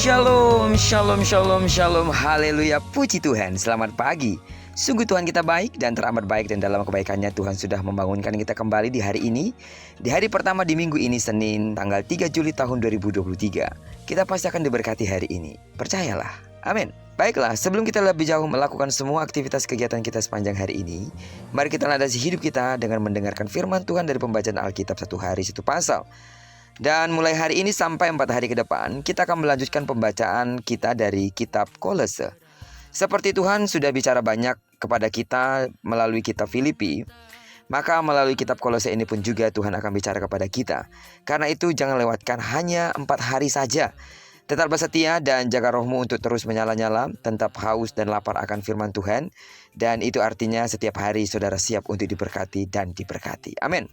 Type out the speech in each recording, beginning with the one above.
Shalom, shalom, shalom, shalom, haleluya, puji Tuhan, selamat pagi. Sungguh Tuhan kita baik dan teramat baik, dan dalam kebaikannya Tuhan sudah membangunkan kita kembali di hari ini. Di hari pertama di minggu ini, Senin, tanggal 3 Juli tahun 2023. Kita pasti akan diberkati hari ini, percayalah, amin. Baiklah, sebelum kita lebih jauh melakukan semua aktivitas kegiatan kita sepanjang hari ini, mari kita landasi hidup kita dengan mendengarkan firman Tuhan dari pembacaan Alkitab satu hari satu pasal. Dan mulai hari ini sampai 4 hari ke depan, kita akan melanjutkan pembacaan kita dari kitab Kolose. Seperti Tuhan sudah bicara banyak kepada kita melalui kitab Filipi, maka melalui kitab Kolose ini pun juga Tuhan akan bicara kepada kita. Karena itu jangan lewatkan hanya 4 hari saja. Tetap bersetia dan jaga rohmu untuk terus menyala-nyala, tetap haus dan lapar akan firman Tuhan. Dan itu artinya setiap hari saudara siap untuk diberkati dan diberkati. Amin.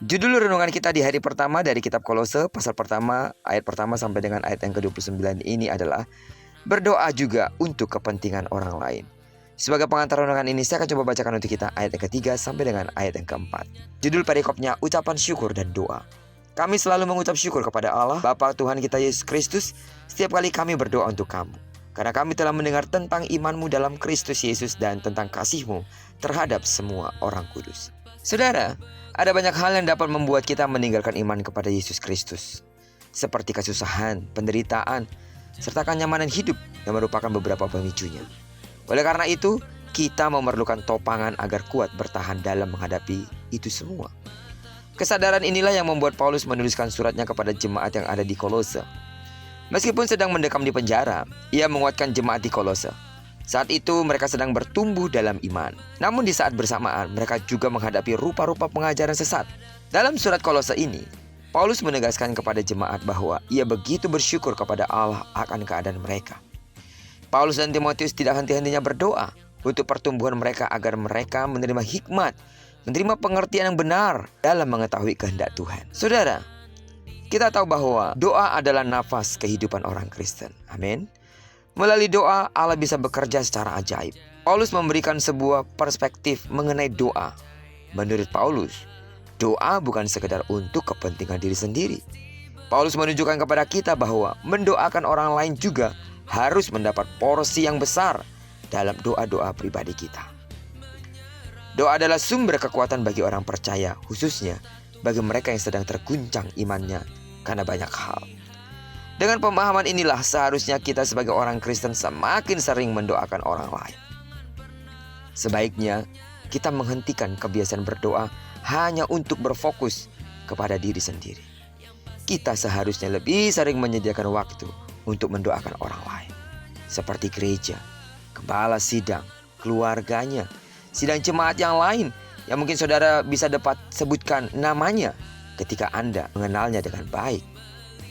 Judul renungan kita di hari pertama dari kitab Kolose, pasal pertama, ayat pertama sampai dengan ayat yang ke-29 ini adalah berdoa juga untuk kepentingan orang lain. Sebagai pengantar renungan ini, saya akan coba bacakan untuk kita ayat yang ketiga sampai dengan ayat yang keempat. Judul perikopnya, ucapan syukur dan doa. Kami selalu mengucap syukur kepada Allah, Bapa Tuhan kita Yesus Kristus, setiap kali kami berdoa untuk kamu. Karena kami telah mendengar tentang imanmu dalam Kristus Yesus dan tentang kasihmu terhadap semua orang kudus. Saudara, ada banyak hal yang dapat membuat kita meninggalkan iman kepada Yesus Kristus, seperti kesusahan, penderitaan, serta kenyamanan hidup yang merupakan beberapa pemicunya. Oleh karena itu, kita memerlukan topangan agar kuat bertahan dalam menghadapi itu semua. Kesadaran inilah yang membuat Paulus menuliskan suratnya kepada jemaat yang ada di Kolose. Meskipun sedang mendekam di penjara, ia menguatkan jemaat di Kolose. Saat itu mereka sedang bertumbuh dalam iman. Namun di saat bersamaan mereka juga menghadapi rupa-rupa pengajaran sesat. Dalam surat Kolose ini, Paulus menegaskan kepada jemaat bahwa ia begitu bersyukur kepada Allah akan keadaan mereka. Paulus dan Timotius tidak henti-hentinya berdoa untuk pertumbuhan mereka agar mereka menerima hikmat, menerima pengertian yang benar dalam mengetahui kehendak Tuhan. Saudara, kita tahu bahwa doa adalah nafas kehidupan orang Kristen. Amin. Melalui doa, Allah bisa bekerja secara ajaib. Paulus memberikan sebuah perspektif mengenai doa. Menurut Paulus, doa bukan sekedar untuk kepentingan diri sendiri. Paulus menunjukkan kepada kita bahwa mendoakan orang lain juga harus mendapat porsi yang besar dalam doa-doa pribadi kita. Doa adalah sumber kekuatan bagi orang percaya, khususnya bagi mereka yang sedang terguncang imannya karena banyak hal. Dengan pemahaman inilah seharusnya kita sebagai orang Kristen semakin sering mendoakan orang lain. Sebaiknya kita menghentikan kebiasaan berdoa hanya untuk berfokus kepada diri sendiri. Kita seharusnya lebih sering menyediakan waktu untuk mendoakan orang lain. Seperti gereja, gembala sidang, keluarganya, sidang jemaat yang lain yang mungkin saudara bisa dapat sebutkan namanya ketika Anda mengenalnya dengan baik.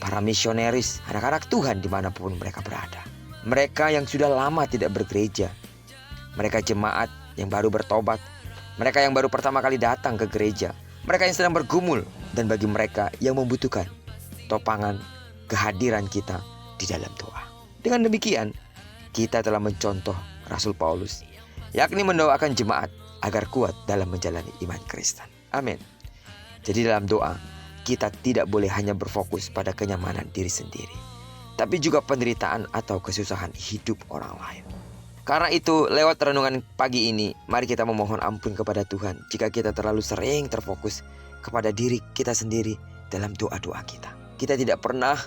Para misionaris, anak-anak Tuhan dimanapun mereka berada. Mereka yang sudah lama tidak bergereja. Mereka jemaat yang baru bertobat. Mereka yang baru pertama kali datang ke gereja. Mereka yang sedang bergumul. Dan bagi mereka yang membutuhkan topangan kehadiran kita di dalam doa. Dengan demikian, kita telah mencontoh Rasul Paulus, yakni mendoakan jemaat agar kuat dalam menjalani iman Kristen. Amin. Jadi dalam doa, kita tidak boleh hanya berfokus pada kenyamanan diri sendiri, tapi juga penderitaan atau kesusahan hidup orang lain. Karena itu, lewat renungan pagi ini, mari kita memohon ampun kepada Tuhan jika kita terlalu sering terfokus kepada diri kita sendiri dalam doa-doa kita. Kita tidak pernah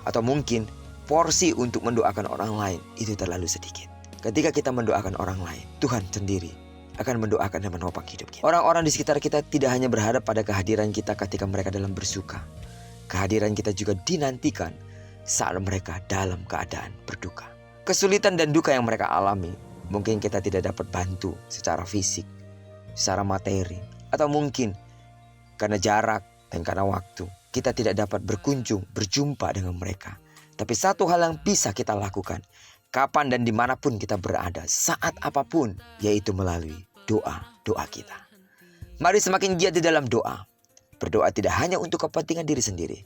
atau mungkin porsi untuk mendoakan orang lain itu terlalu sedikit. Ketika kita mendoakan orang lain, Tuhan sendiri akan mendoakan dan menopang hidup kita. Orang-orang di sekitar kita tidak hanya berharap pada kehadiran kita ketika mereka dalam bersuka. Kehadiran kita juga dinantikan saat mereka dalam keadaan berduka. Kesulitan dan duka yang mereka alami, mungkin kita tidak dapat bantu secara fisik, secara materi, atau mungkin karena jarak dan karena waktu, kita tidak dapat berkunjung, berjumpa dengan mereka. Tapi satu hal yang bisa kita lakukan, kapan dan dimanapun kita berada, saat apapun, yaitu melalui doa-doa kita. Mari semakin giat di dalam doa. Berdoa tidak hanya untuk kepentingan diri sendiri,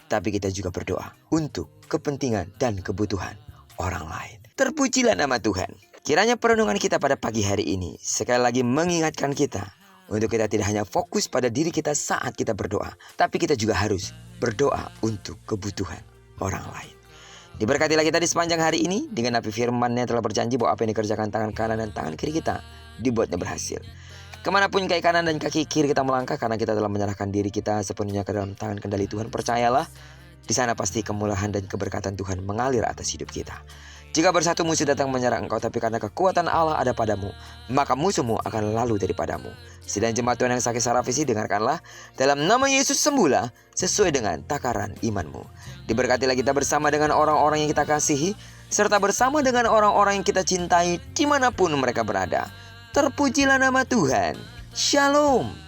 tapi kita juga berdoa untuk kepentingan dan kebutuhan orang lain. Terpujilah nama Tuhan. Kiranya perenungan kita pada pagi hari ini sekali lagi mengingatkan kita untuk kita tidak hanya fokus pada diri kita saat kita berdoa, tapi kita juga harus berdoa untuk kebutuhan orang lain. Diberkatilah kita di sepanjang hari ini dengan api firman-Nya telah berjanji bahwa apa yang dikerjakan tangan kanan dan tangan kiri kita dibuatnya berhasil. Kemanapun kaki kanan dan kaki kiri kita melangkah, karena kita telah menyerahkan diri kita sepenuhnya ke dalam tangan kendali Tuhan, percayalah, di sana pasti kemuliaan dan keberkatan Tuhan mengalir atas hidup kita. Jika bersatu musuh datang menyerang engkau, tapi karena kekuatan Allah ada padamu, maka musuhmu akan lalu daripadamu. Sedang jemaat Tuhan yang sakit secara fisik, dengarkanlah, dalam nama Yesus sembuhlah sesuai dengan takaran imanmu. Diberkatilah kita bersama dengan orang-orang yang kita kasihi, serta bersama dengan orang-orang yang kita cintai dimanapun mereka berada. Terpujilah nama Tuhan. Shalom.